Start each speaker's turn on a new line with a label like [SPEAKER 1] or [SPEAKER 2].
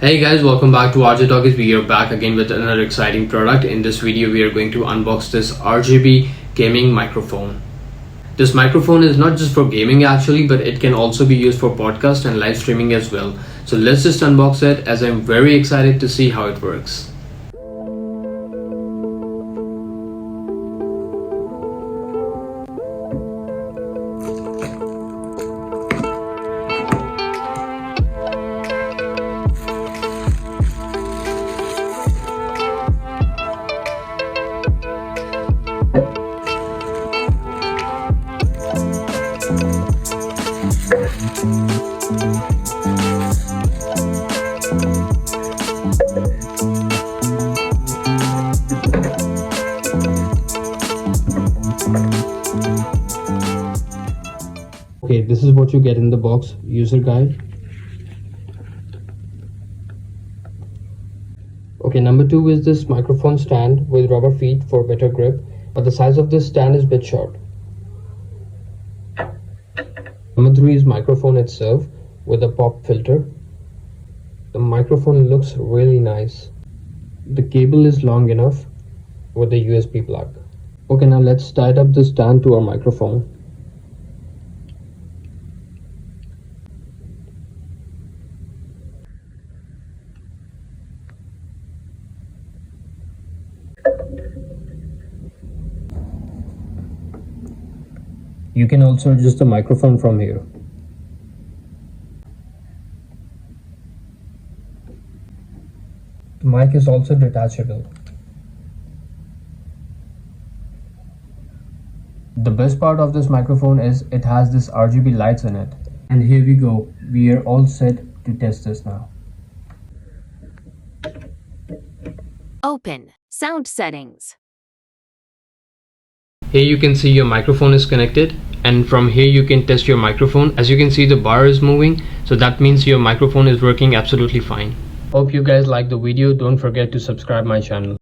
[SPEAKER 1] Hey guys, welcome back to RJ Talkies. We are back again with another exciting product. In this video, we are going to unbox this RGB gaming microphone. This microphone is not just for gaming actually, but it can also be used for podcast and live streaming as well. So let's just unbox it, as I'm very excited to see how it works. Okay, this is what you get in the box: user guide. Okay, number 2 is this microphone stand with rubber feet for better grip, but the size of this stand is a bit short. Number 3 is microphone itself with a pop filter. The microphone looks really nice. The cable is long enough with a USB plug. Okay, now let's tighten up the stand to our microphone. You can also adjust the microphone from here. The mic is also detachable. The best part of this microphone is it has this RGB lights in it. And here we go. We are all set to test this now.
[SPEAKER 2] Open sound settings.
[SPEAKER 1] Here you can see your microphone is connected, and from here you can test your microphone. As you can see, the bar is moving, so that means your microphone is working absolutely fine. Hope you guys like the video. Don't forget to subscribe my channel.